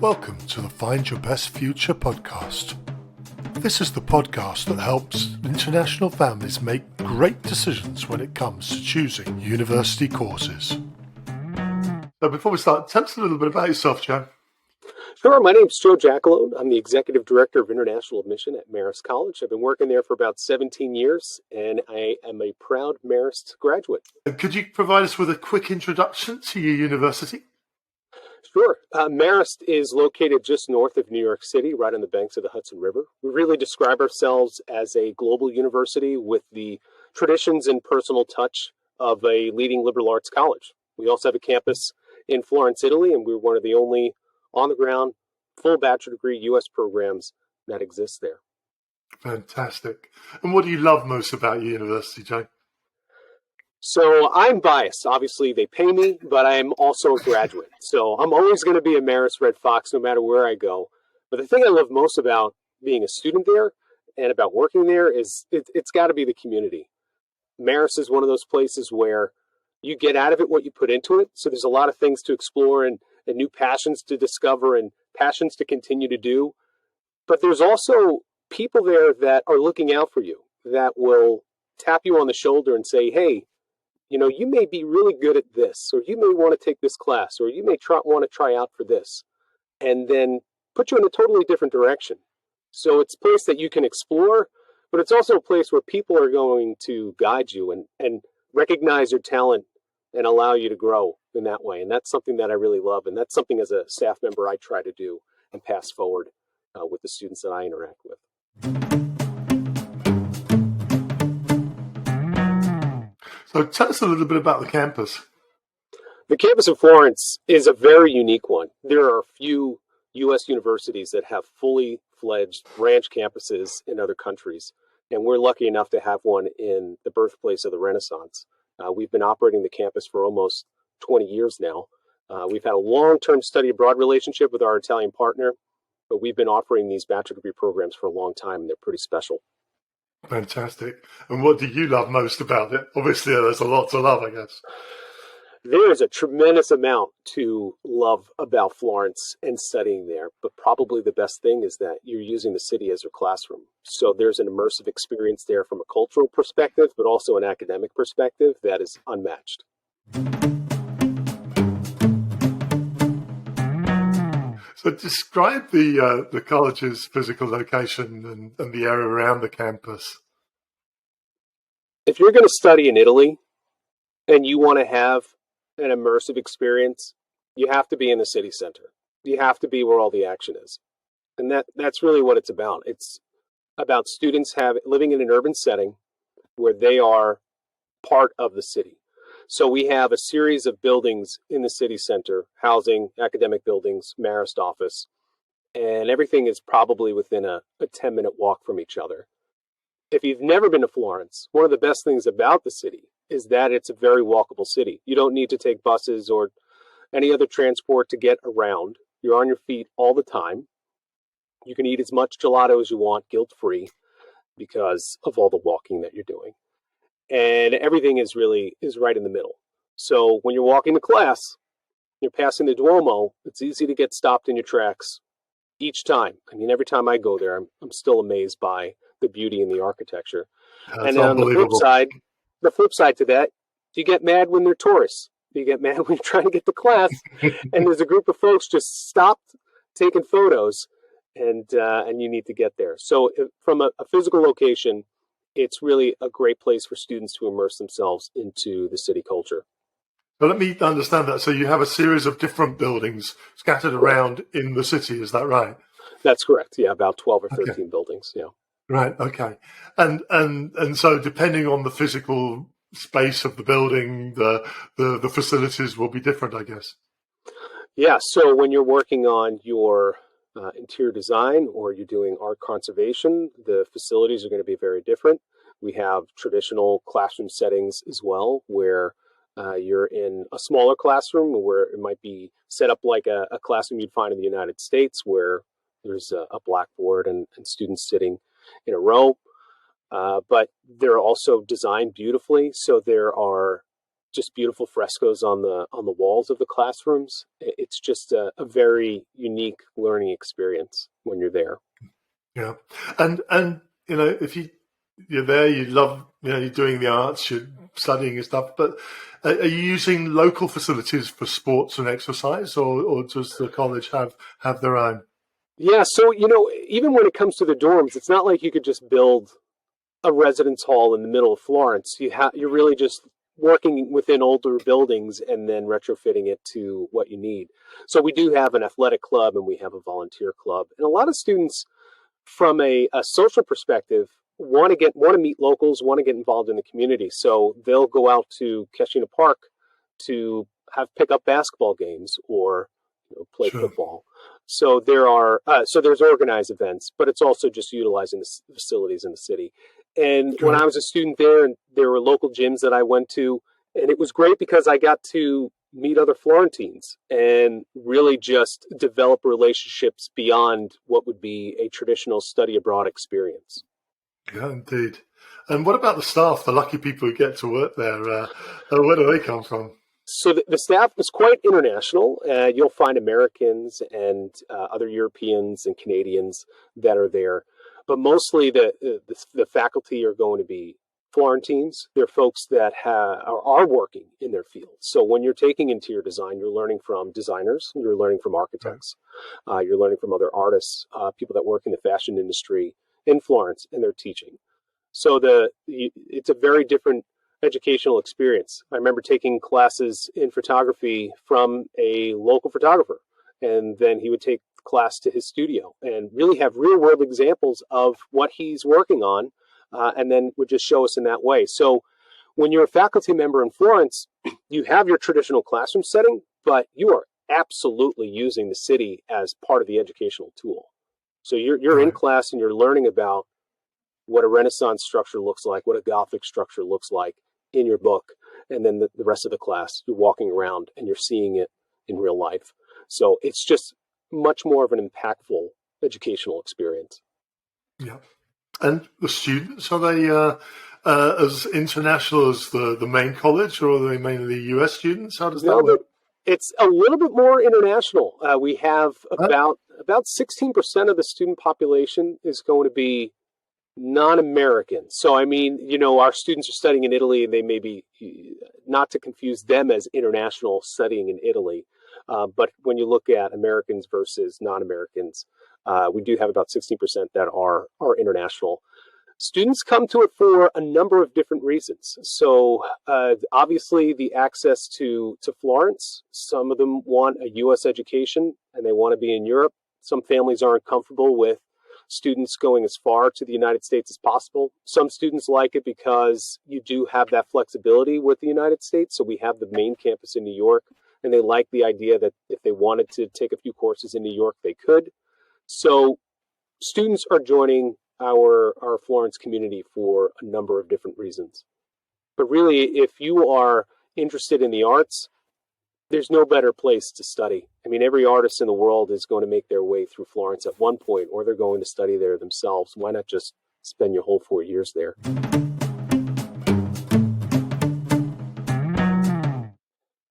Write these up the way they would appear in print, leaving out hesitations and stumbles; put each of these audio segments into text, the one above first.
Welcome to the Find Your Best Future podcast. This is the podcast that helps international families make great decisions when it comes to choosing university courses. So before we start, tell us a little bit about yourself, Joe. Sure, my name's Joe Giacalone. I'm the Executive Director of International Admission at Marist College. I've been working there for about 17 years, and I am a proud Marist graduate. Could you provide us with a quick introduction to your university? Sure. Marist is located just north of New York City, right on the banks of the Hudson River. We really describe ourselves as a global university with the traditions and personal touch of a leading liberal arts college. We also have a campus in Florence, Italy, and we're one of the only on-the-ground, full bachelor degree U.S. programs that exist there. Fantastic. And what do you love most about your university, Joe? So I'm biased. Obviously, they pay me, but I'm also a graduate. So I'm always going to be a Marist Red Fox no matter where I go. But the thing I love most about being a student there and about working there is it's got to be the community. Marist is one of those places where you get out of it what you put into it. So there's a lot of things to explore and new passions to discover and passions to continue to do. But there's also people there that are looking out for you, that will tap you on the shoulder and say, hey, you know, you may be really good at this, or you may want to take this class, or you may want to try out for this, and then put you in a totally different direction. So it's a place that you can explore, but it's also a place where people are going to guide you and recognize your talent and allow you to grow in that way. And that's something that I really love. And that's something as a staff member I try to do and pass forward with the students that I interact with. So tell us a little bit about the campus. The campus in Florence is a very unique one. There are a few U.S. universities that have fully fledged branch campuses in other countries. And we're lucky enough to have one in the birthplace of the Renaissance. We've been operating the campus for almost 20 years now. We've had a long-term study abroad relationship with our Italian partner, but we've been offering these bachelor degree programs for a long time, and they're pretty special. Fantastic. And what do you love most about it? Obviously, there's a lot to love, I guess. There is a tremendous amount to love about Florence and studying there, but probably the best thing is that you're using the city as your classroom. So there's an immersive experience there from a cultural perspective, but also an academic perspective that is unmatched. So describe the college's physical location and the area around the campus. If you're going to study in Italy and you want to have an immersive experience, you have to be in the city center. You have to be where all the action is. And that's really what it's about. It's about students living in an urban setting where they are part of the city. So we have a series of buildings in the city center, housing, academic buildings, Marist office, and everything is probably within a 10-minute walk from each other. If you've never been to Florence, one of the best things about the city is that it's a very walkable city. You don't need to take buses or any other transport to get around. You're on your feet all the time. You can eat as much gelato as you want, guilt-free, because of all the walking that you're doing. And everything is right in the middle. So when you're walking to class, you're passing the Duomo, it's easy to get stopped in your tracks each time. I mean, every time I go there, I'm still amazed by the beauty and the architecture. That's and on the flip side to that, you get mad when they're tourists. You get mad when you're trying to get to class, and there's a group of folks just stopped taking photos, and you need to get there. So from a physical location, it's really a great place for students to immerse themselves into the city culture. But let me understand that. So you have a series of different buildings scattered around in the city, is that right? That's correct. Yeah, about 12 or 13 buildings. Yeah. Right. Okay. And so depending on the physical space of the building, the facilities will be different, I guess. Yeah. So when you're working on your interior design or you're doing art conservation, the facilities are going to be very different. We have traditional classroom settings as well, where you're in a smaller classroom where it might be set up like a classroom you'd find in the United States, where there's a blackboard and students sitting in a row. But they're also designed beautifully. So there are just beautiful frescoes on the walls of the classrooms. It's just a very unique learning experience when you're there. Yeah, and if you're there, you love you're doing the arts, you're studying and stuff. But are you using local facilities for sports and exercise, or does the college have their own? Yeah, so even when it comes to the dorms, it's not like you could just build a residence hall in the middle of Florence. You're really just working within older buildings and then retrofitting it to what you need. So we do have an athletic club and we have a volunteer club, and a lot of students from a social perspective want to meet locals, want to get involved in the community. So they'll go out to Keshena Park to have pickup basketball games or play Sure. football. So there's organized events, but it's also just utilizing the facilities in the city. And when I was a student there, and there were local gyms that I went to, and it was great because I got to meet other Florentines and really just develop relationships beyond what would be a traditional study abroad experience. Yeah, indeed. And what about the staff, the lucky people who get to work there? Where do they come from? So the staff is quite international. You'll find Americans and other Europeans and Canadians that are there, but mostly the faculty are going to be Florentines. They're folks that are working in their field. So when you're taking interior design, you're learning from designers, you're learning from architects, you're learning from other artists, people that work in the fashion industry in Florence, and they're teaching. So it's a very different educational experience. I remember taking classes in photography from a local photographer, and then he would take class to his studio and really have real world examples of what he's working on, and then would just show us in that way. So when you're a faculty member in Florence, you have your traditional classroom setting, but you are absolutely using the city as part of the educational tool. So you're in class and you're learning about what a Renaissance structure looks like, what a Gothic structure looks like in your book. And then the rest of the class, you're walking around and you're seeing it in real life. So it's just much more of an impactful educational experience. Yeah. And the students, are they as international as the main college, or are they mainly US students? How does that work? It's a little bit more international. We have about 16% of the student population is going to be non-American. So, I mean, our students are studying in Italy, and they may be, not to confuse them as international studying in Italy, but when you look at Americans versus non-Americans, we do have about 16% that are international. Students come to it for a number of different reasons. So obviously the access to Florence, some of them want a U.S. education and they want to be in Europe. Some families aren't comfortable with students going as far to the United States as possible. Some students like it because you do have that flexibility with the United States. So we have the main campus in New York, and they like the idea that if they wanted to take a few courses in New York, they could. So students are joining our Florence community for a number of different reasons. But really, if you are interested in the arts, there's no better place to study. I mean, every artist in the world is going to make their way through Florence at one point, or they're going to study there themselves. Why not just spend your whole 4 years there?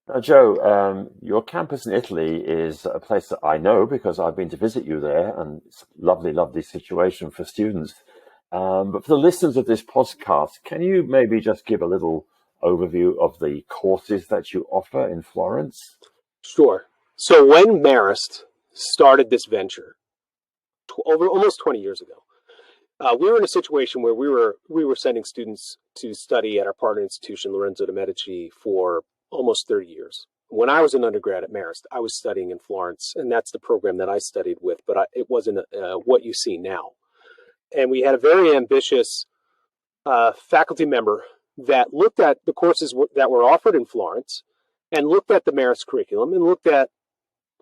Now, Joe, your campus in Italy is a place that I know because I've been to visit you there, and it's a lovely, lovely situation for students. But for the listeners of this podcast, can you maybe just give a little overview of the courses that you offer in Florence? Sure. So when Marist started this venture over almost 20 years ago, we were in a situation where we were sending students to study at our partner institution, Lorenzo de' Medici, for almost 30 years. When I was an undergrad at Marist, I was studying in Florence, and that's the program that I studied with, but it wasn't what you see now. And we had a very ambitious faculty member that looked at the courses that were offered in Florence and looked at the Marist curriculum and looked at,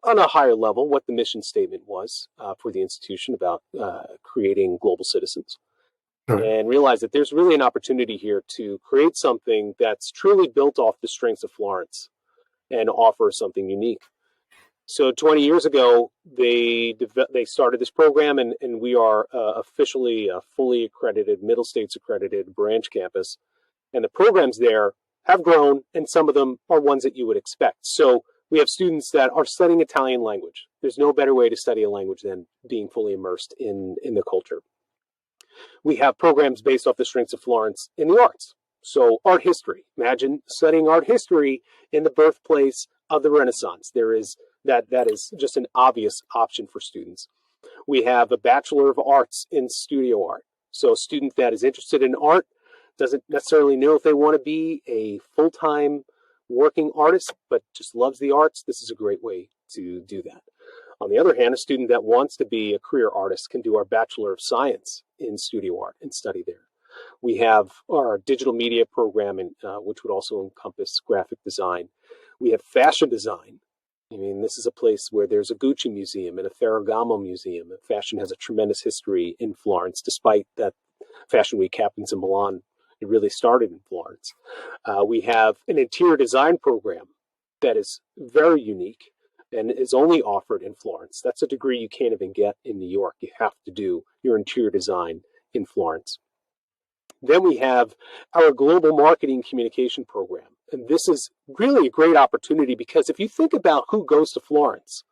on a higher level, what the mission statement was for the institution about creating global citizens. And realized that there's really an opportunity here to create something that's truly built off the strengths of Florence and offer something unique. So 20 years ago, they started this program, and we are officially a fully accredited, Middle States accredited branch campus. And the programs there have grown, and some of them are ones that you would expect. So we have students that are studying Italian language. There's no better way to study a language than being fully immersed in the culture. We have programs based off the strengths of Florence in the arts. So art history. Imagine studying art history in the birthplace of the Renaissance. That is just an obvious option for students. We have a Bachelor of Arts in Studio Art. So a student that is interested in art doesn't necessarily know if they want to be a full-time working artist, but just loves the arts. This is a great way to do that. On the other hand, a student that wants to be a career artist can do our Bachelor of Science in Studio Art and study there. We have our digital media program, which would also encompass graphic design. We have fashion design. I mean, this is a place where there's a Gucci museum and a Ferragamo museum. Fashion has a tremendous history in Florence, despite that Fashion Week happens in Milan. It really started in Florence. We have an interior design program that is very unique and is only offered in Florence. That's a degree you can't even get in New York. You have to do your interior design in Florence. Then we have our global marketing communication program. And this is really a great opportunity because if you think about who goes to Florence,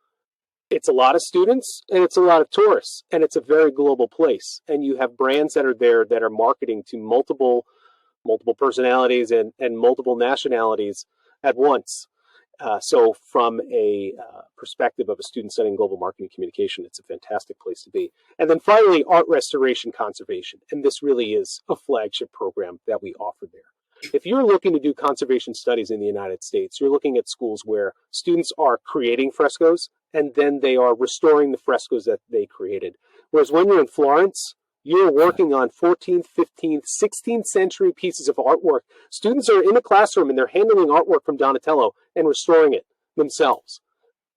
it's a lot of students and it's a lot of tourists, and it's a very global place. And you have brands that are there that are marketing to multiple personalities and multiple nationalities at once. So from a perspective of a student studying global marketing communication, it's a fantastic place to be. And then finally, art restoration conservation. And this really is a flagship program that we offer there. If you're looking to do conservation studies in the United States, you're looking at schools where students are creating frescoes and then they are restoring the frescoes that they created. Whereas when you're in Florence, you're working on 14th, 15th, 16th century pieces of artwork. Students are in a classroom and they're handling artwork from Donatello and restoring it themselves.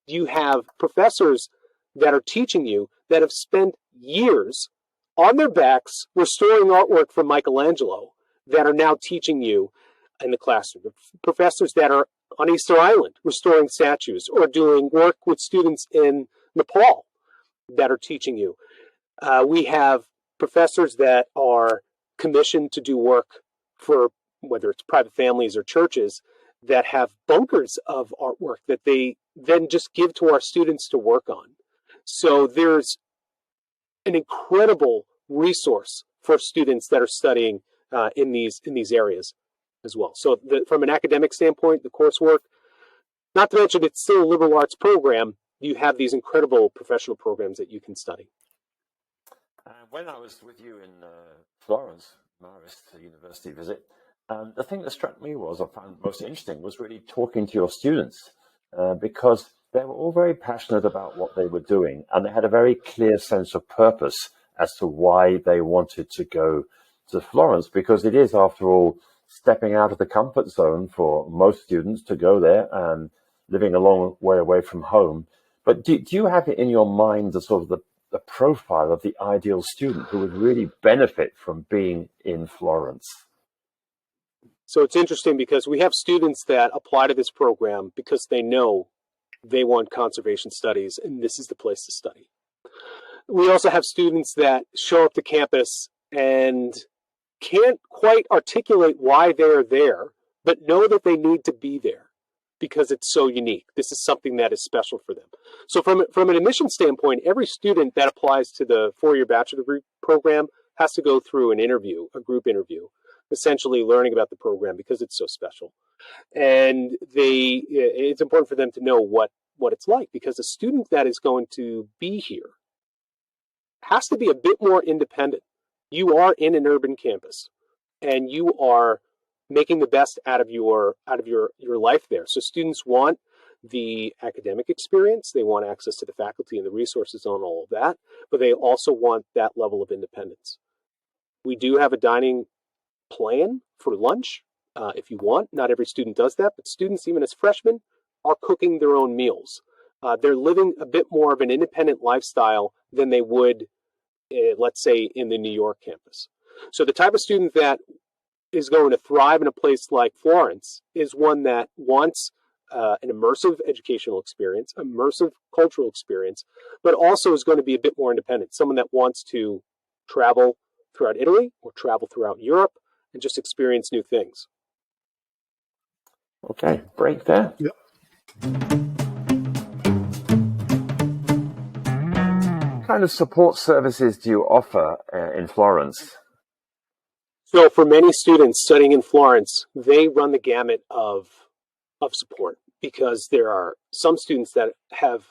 You have professors that are teaching you that have spent years on their backs restoring artwork from Michelangelo that are now teaching you in the classroom. Professors that are on Easter Island restoring statues or doing work with students in Nepal that are teaching you. We have professors that are commissioned to do work for whether it's private families or churches that have bunkers of artwork that they then just give to our students to work on. So there's an incredible resource for students that are studying in these areas as well. So from an academic standpoint, the coursework, not to mention it's still a liberal arts program, you have these incredible professional programs that you can study. When I was with you in Florence, Marist University visit, the thing that struck me I found most interesting was really talking to your students because they were all very passionate about what they were doing and they had a very clear sense of purpose as to why they wanted to go to Florence, because it is, after all, stepping out of the comfort zone for most students to go there and living a long way away from home. But do you have in your mind the sort of the profile of the ideal student who would really benefit from being in Florence? So it's interesting because we have students that apply to this program because they know they want conservation studies and this is the place to study. We also have students that show up to campus and can't quite articulate why they're there, but know that they need to be there because it's so unique. This is something that is special for them. So from an admission standpoint, every student that applies to the four-year bachelor degree program has to go through an interview, a group interview, essentially learning about the program because it's so special. And it's important for them to know what it's like, because a student that is going to be here has to be a bit more independent. You are in an urban campus and you are making the best out of your life there. So students want the academic experience, they want access to the faculty and the resources on all of that, but they also want that level of independence. We do have a dining plan for lunch if you want. Not every student does that, but students, even as freshmen, are cooking their own meals. They're living a bit more of an independent lifestyle than they would, let's say, in the New York campus. So the type of student that is going to thrive in a place like Florence is one that wants an immersive educational experience, immersive cultural experience, but also is going to be a bit more independent. Someone that wants to travel throughout Italy or travel throughout Europe and just experience new things. Okay, break there. Yeah. What kind of support services do you offer in Florence? So for many students studying in Florence, they run the gamut of support, because there are some students that have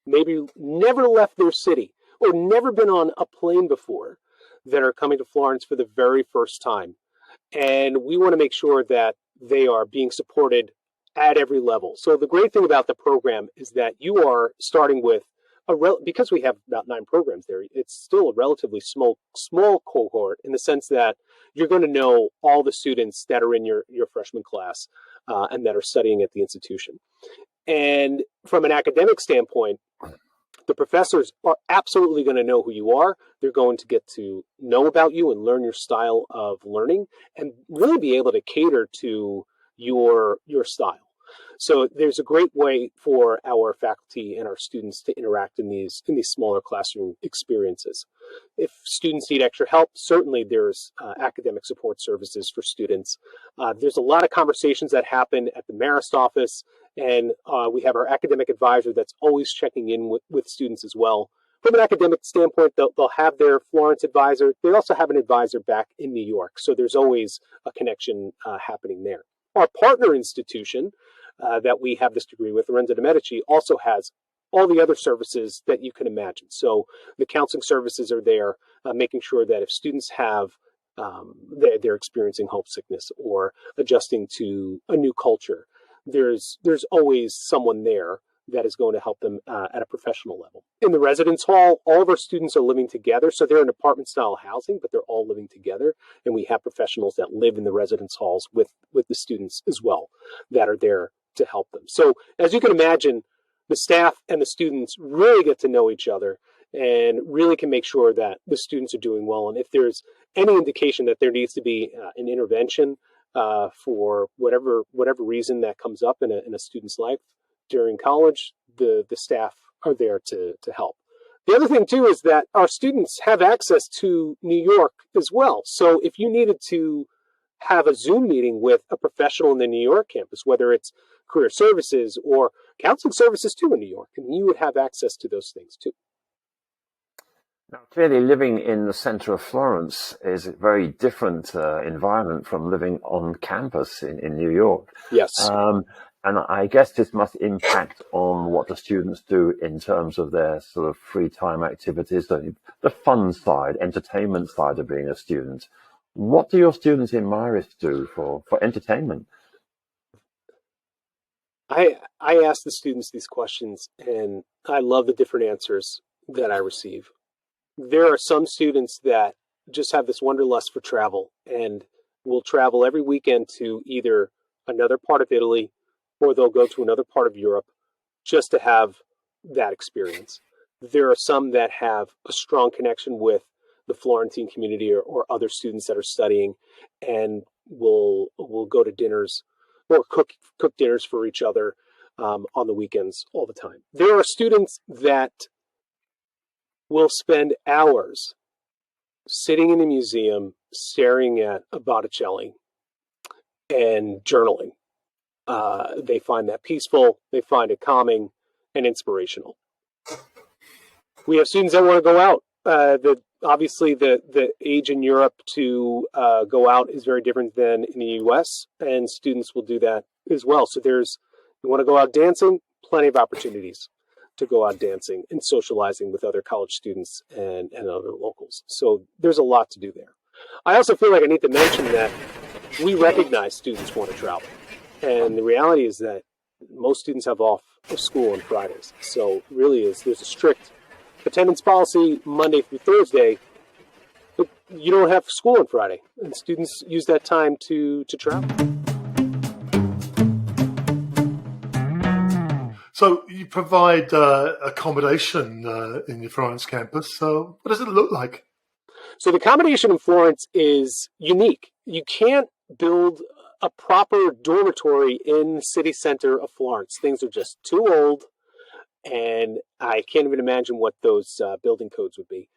maybe never left their city or never been on a plane before, that are coming to Florence for the very first time. And we want to make sure that they are being supported at every level. So the great thing about the program is that you are starting with because we have about 9 programs there. It's still a relatively small cohort, in the sense that you're going to know all the students that are in your freshman class and that are studying at the institution. And from an academic standpoint, the professors are absolutely going to know who you are. They're going to get to know about you and learn your style of learning, and really be able to cater to your style. So there's a great way for our faculty and our students to interact in these smaller classroom experiences. If students need extra help, certainly there's academic support services for students. There's a lot of conversations that happen at the Marist office, and we have our academic advisor that's always checking in with students as well. From an academic standpoint, they'll have their Florence advisor. They also have an advisor back in New York, so there's always a connection happening there. Our partner institution that we have this degree with, Lorenzo de' Medici, also has all the other services that you can imagine. So the counseling services are there, making sure that if students have they're experiencing homesickness or adjusting to a new culture, there's always someone there that is going to help them at a professional level. In the residence hall, all of our students are living together. So they're in apartment-style housing, but they're all living together. And we have professionals that live in the residence halls with the students as well, that are there to help them. So as you can imagine, the staff and the students really get to know each other and really can make sure that the students are doing well. And if there's any indication that there needs to be an intervention for whatever reason that comes up in a student's life during college, the staff are there to help. The other thing too is that our students have access to New York as well. So if you needed to have a Zoom meeting with a professional in the New York campus, whether it's career services or counseling services too in New York, and you would have access to those things too. Now, clearly, living in the center of Florence is a very different environment from living on campus in New York. Yes. And I guess this must impact on what the students do in terms of their sort of free time activities, the fun side, entertainment side of being a student. What do your students in Marist do for entertainment? I ask the students these questions, and I love the different answers that I receive. There are some students that just have this wanderlust for travel and will travel every weekend to either another part of Italy, or they'll go to another part of Europe just to have that experience. There are some that have a strong connection with the Florentine community or other students that are studying, and will go to dinners or cook dinners for each other on the weekends all the time. There are students that will spend hours sitting in a museum staring at a Botticelli and journaling. They find that peaceful, they find it calming and inspirational. We have students that want to go out. Obviously, the age in Europe to go out is very different than in the U.S., and students will do that as well. So you want to go out dancing, plenty of opportunities to go out dancing and socializing with other college students and other locals. So there's a lot to do there. I also feel like I need to mention that we recognize students want to travel. And the reality is that most students have off of school on Fridays. So really there's a strict attendance policy Monday through Thursday, but you don't have school on Friday. And students use that time to travel. So you provide accommodation in your Florence campus. So what does it look like? So the accommodation in Florence is unique. You can't build a proper dormitory in the city center of Florence. Things are just too old, and I can't even imagine what those building codes would be.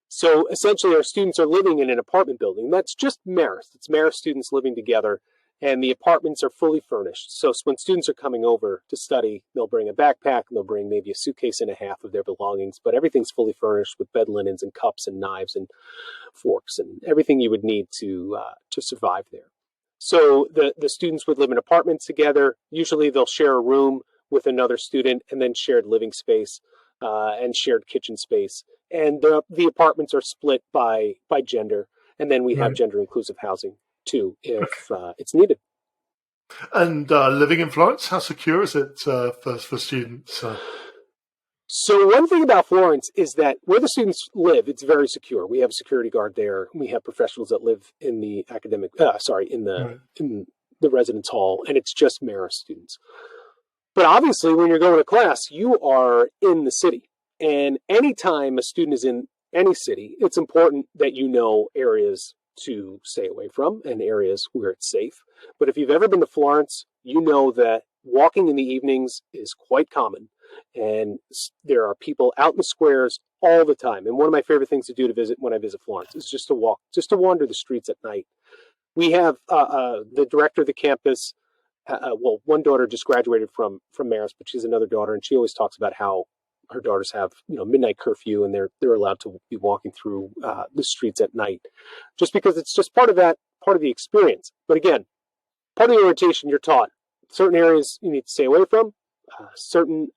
So essentially our students are living in an apartment building. That's just Marist. It's Marist students living together, and the apartments are fully furnished. So when students are coming over to study, they'll bring a backpack, they'll bring maybe a suitcase and a half of their belongings, but everything's fully furnished with bed linens and cups and knives and forks and everything you would need to survive there. So the students would live in apartments together. Usually they'll share a room with another student, and then shared living space and shared kitchen space. And the apartments are split by gender, and then we have gender inclusive housing too, if it's needed. And living in Florence, how secure is it for students? So one thing about Florence is that where the students live, it's very secure. We have a security guard there. We have professionals that live in the in the residence hall, and it's just Marist students. But obviously, when you're going to class, you are in the city. And anytime a student is in any city, it's important that you know areas to stay away from and areas where it's safe. But if you've ever been to Florence, you know that walking in the evenings is quite common. And there are people out in the squares all the time. And one of my favorite things to do when I visit Florence is just to wander the streets at night. We have the director of the campus. One daughter just graduated from Marist, but she's another daughter, and she always talks about how her daughters have midnight curfew, and they're allowed to be walking through the streets at night, just because it's just part of the experience. But again, part of the orientation, you're taught certain areas you need to stay away from, certain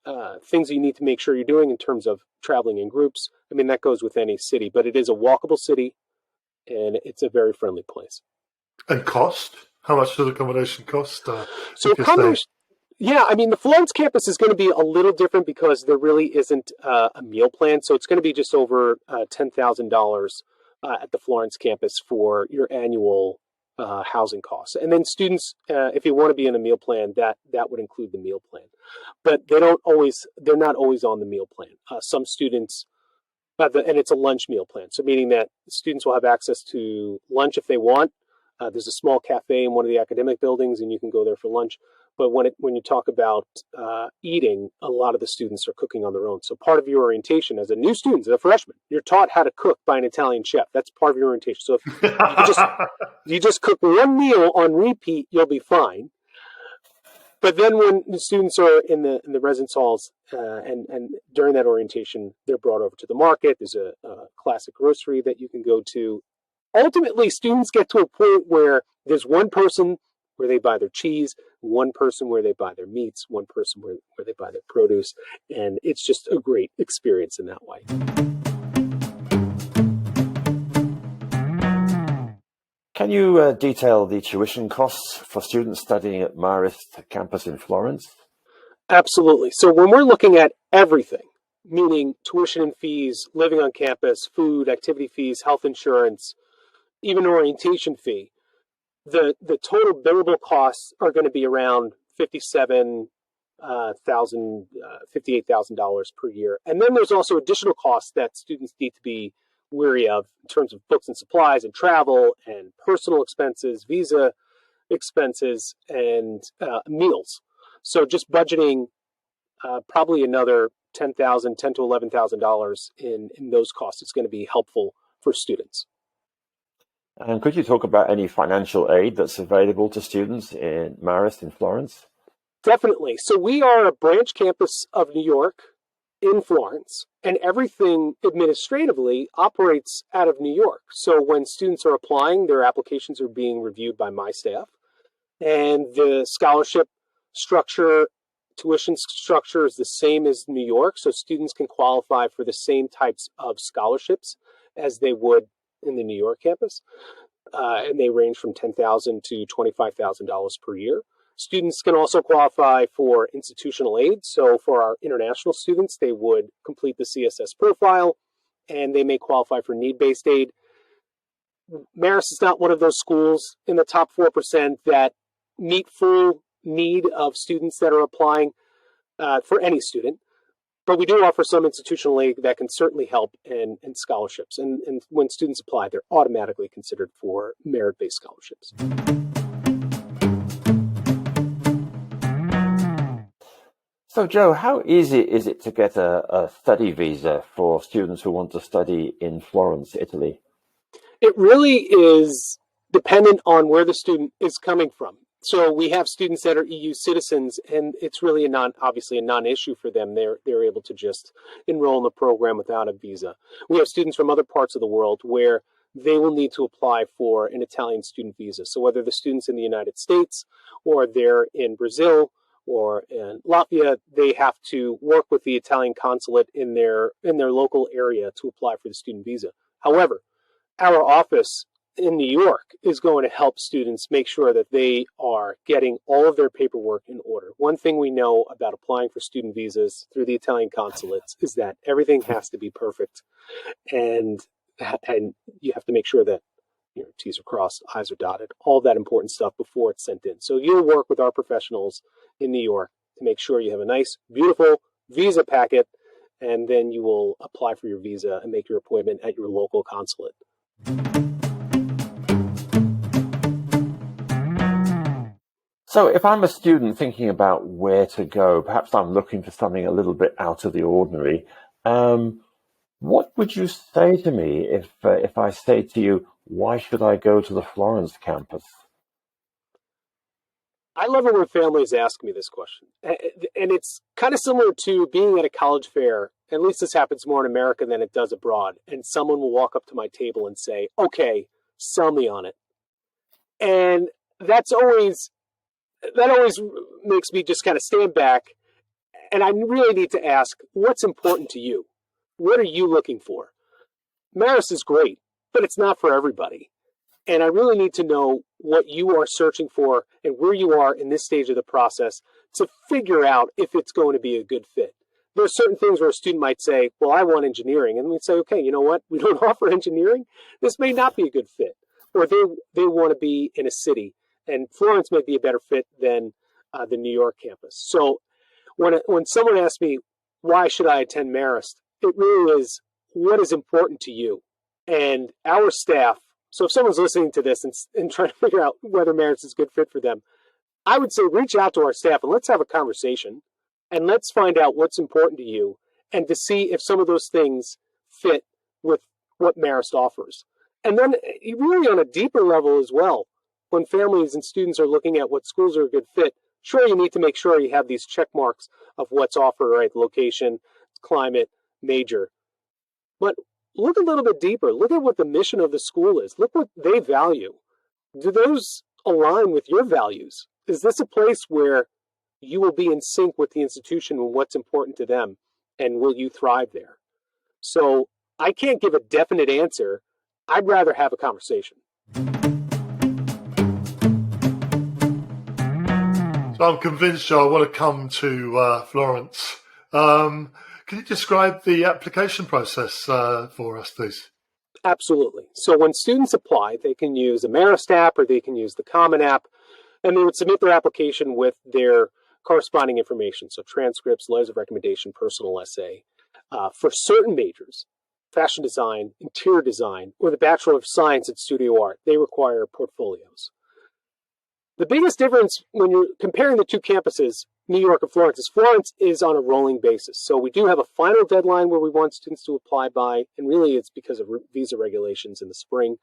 things you need to make sure you're doing in terms of traveling in groups. I mean, that goes with any city, but it is a walkable city, and it's a very friendly place. And cost? How much does accommodation cost? So accommodation, I mean, the Florence campus is going to be a little different because there really isn't a meal plan. So it's going to be just over $10,000 at the Florence campus for your annual housing costs. And then students, if you want to be in a meal plan, that would include the meal plan. But they're not always on the meal plan. Some students, and it's a lunch meal plan. So meaning that students will have access to lunch if they want. There's a small cafe in one of the academic buildings, and you can go there for lunch. But when you talk about eating, a lot of the students are cooking on their own. So part of your orientation as a new student, as a freshman, you're taught how to cook by an Italian chef. That's part of your orientation. So if you just cook one meal on repeat, you'll be fine. But then when the students are in the residence halls and during that orientation, they're brought over to the market. There's a classic grocery that you can go to. Ultimately, students get to a point where there's one person where they buy their cheese, one person where they buy their meats, one person where they buy their produce, and it's just a great experience in that way. Can you detail the tuition costs for students studying at Marist Campus in Florence? Absolutely. So when we're looking at everything, meaning tuition and fees, living on campus, food, activity fees, health insurance, even orientation fee, the total billable costs are going to be around $58,000 per year. And then there's also additional costs that students need to be wary of in terms of books and supplies and travel and personal expenses, visa expenses, and meals. So just budgeting probably another $10,000 to $11,000 in those costs is going to be helpful for students. And could you talk about any financial aid that's available to students in Marist in Florence? Definitely. So we are a branch campus of New York in Florence, and everything administratively operates out of New York. So when students are applying, their applications are being reviewed by my staff, and the scholarship structure, tuition structure is the same as New York. So students can qualify for the same types of scholarships as they would in the New York campus, and they range from $10,000 to $25,000 per year. Students can also qualify for institutional aid. So for our international students, they would complete the CSS profile, and they may qualify for need-based aid. Marist is not one of those schools in the top 4% that meet full need of students that are applying for any student. But we do offer some institutional aid that can certainly help and scholarships. And when students apply, they're automatically considered for merit-based scholarships. So, Joe, how easy is it to get a study visa for students who want to study in Florence, Italy? It really is dependent on where the student is coming from. So we have students that are EU citizens, and it's really obviously a non-issue for them. They're able to just enroll in the program without a visa. We have students from other parts of the world where they will need to apply for an Italian student visa. So whether the student's in the United States or they're in Brazil or in Latvia, they have to work with the Italian consulate in their local area to apply for the student visa. However, our office in New York is going to help students make sure that they are getting all of their paperwork in order. One thing we know about applying for student visas through the Italian consulates is that everything has to be perfect, and you have to make sure that T's are crossed, I's are dotted, all that important stuff before it's sent in. So you'll work with our professionals in New York to make sure you have a nice, beautiful visa packet, and then you will apply for your visa and make your appointment at your local consulate. So if I'm a student thinking about where to go, perhaps I'm looking for something a little bit out of the ordinary, what would you say to me if I say to you, why should I go to the Florence campus? I love it when families ask me this question. And it's kind of similar to being at a college fair. At least this happens more in America than it does abroad. And someone will walk up to my table and say, okay, sell me on it. And that always makes me just kind of stand back. And I really need to ask, what's important to you? What are you looking for? Marist is great, but it's not for everybody. And I really need to know what you are searching for and where you are in this stage of the process to figure out if it's going to be a good fit. There are certain things where a student might say, well, I want engineering. And we'd say, okay, you know what? We don't offer engineering. This may not be a good fit. Or they want to be in a city. And Florence may be a better fit than the New York campus. So when someone asks me, why should I attend Marist? It really is, what is important to you? And our staff, so if someone's listening to this and trying to figure out whether Marist is a good fit for them, I would say reach out to our staff and let's have a conversation and let's find out what's important to you and to see if some of those things fit with what Marist offers. And then really on a deeper level as well, when families and students are looking at what schools are a good fit, sure, you need to make sure you have these check marks of what's offered, right? Location, climate, major. But look a little bit deeper. Look at what the mission of the school is. Look what they value. Do those align with your values? Is this a place where you will be in sync with the institution and what's important to them? And will you thrive there? So I can't give a definite answer. I'd rather have a conversation. So I'm convinced, Joe, I want to come to Florence. Can you describe the application process for us, please? Absolutely. So when students apply, they can use a Marist app or they can use the Common App, and they would submit their application with their corresponding information, so transcripts, letters of recommendation, personal essay. For certain majors, fashion design, interior design, or the Bachelor of Science in Studio Art, they require portfolios. The biggest difference when you're comparing the two campuses, New York and Florence is on a rolling basis. So we do have a final deadline where we want students to apply by, and really it's because of visa regulations in the spring.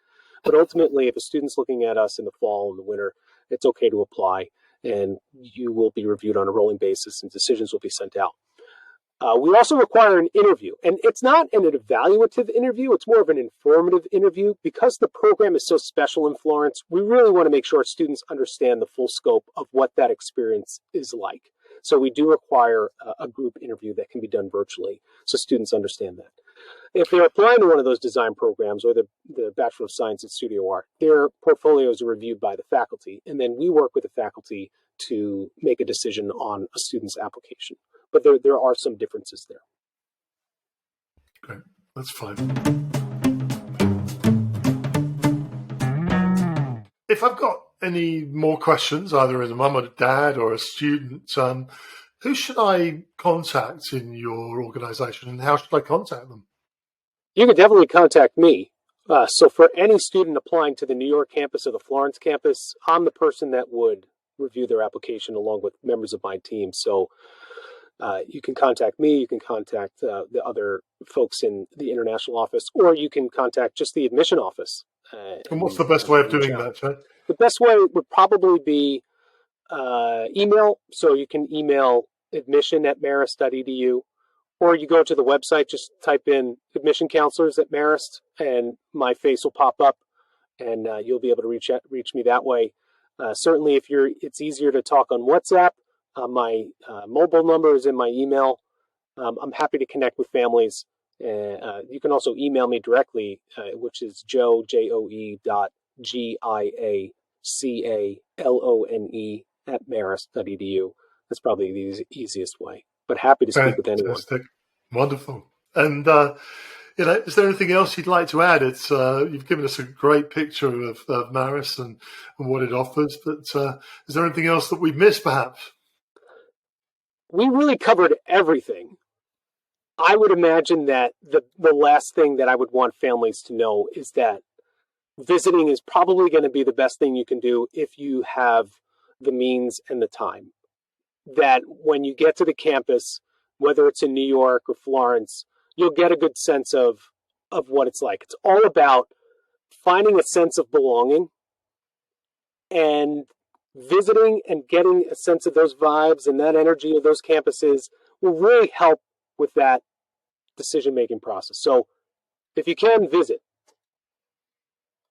But ultimately, if a student's looking at us in the fall and the winter, it's okay to apply, and you will be reviewed on a rolling basis and decisions will be sent out. We also require an interview, and it's not an evaluative interview, it's more of an informative interview. Because the program is so special in Florence, we really want to make sure students understand the full scope of what that experience is like. So we do require a group interview that can be done virtually, so students understand that. If they're applying to one of those design programs or the Bachelor of Science in Studio Art, their portfolios are reviewed by the faculty, and then we work with the faculty to make a decision on a student's application. But there are some differences there. Great, that's fine. If I've got any more questions, either as a mum or a dad or a student, who should I contact in your organisation and how should I contact them? You can definitely contact me. So for any student applying to the New York campus or the Florence campus, I'm the person that would review their application along with members of my team. So you can contact me, you can contact the other folks in the international office, or you can contact just the admission office. And what's the best way of doing that, Joe? The best way would probably be email, so you can email admission@marist.edu, or you go to the website, just type in admission counselors at Marist, and my face will pop up, and you'll be able to reach me that way. Certainly, it's easier to talk on WhatsApp. My mobile number is in my email. I'm happy to connect with families. You can also email me directly, which is Joe, Joe.Giacalone @marist.edu. That's probably the easiest way. But happy to speak with anyone. Fantastic. Wonderful. And, is there anything else you'd like to add? You've given us a great picture of Marist and what it offers, but is there anything else that we've missed, perhaps? We really covered everything. I would imagine that the last thing that I would want families to know is that visiting is probably going to be the best thing you can do if you have the means and the time. That when you get to the campus, whether it's in New York or Florence, you'll get a good sense of what it's like. It's all about finding a sense of belonging, and visiting and getting a sense of those vibes and that energy of those campuses will really help with that decision-making process. So if you can, visit.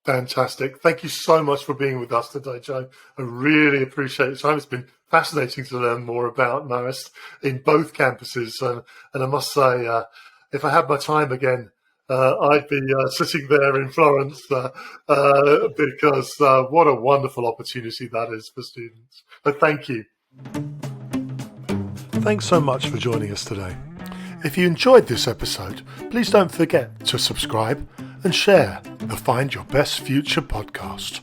Fantastic. Thank you so much for being with us today, Joe. I really appreciate your time. It's been fascinating to learn more about Marist in both campuses. And I must say, if I had my time again, I'd be sitting there in Florence because what a wonderful opportunity that is for students. But thank you. Thanks so much for joining us today. If you enjoyed this episode, please don't forget to subscribe and share the Find Your Best Future podcast.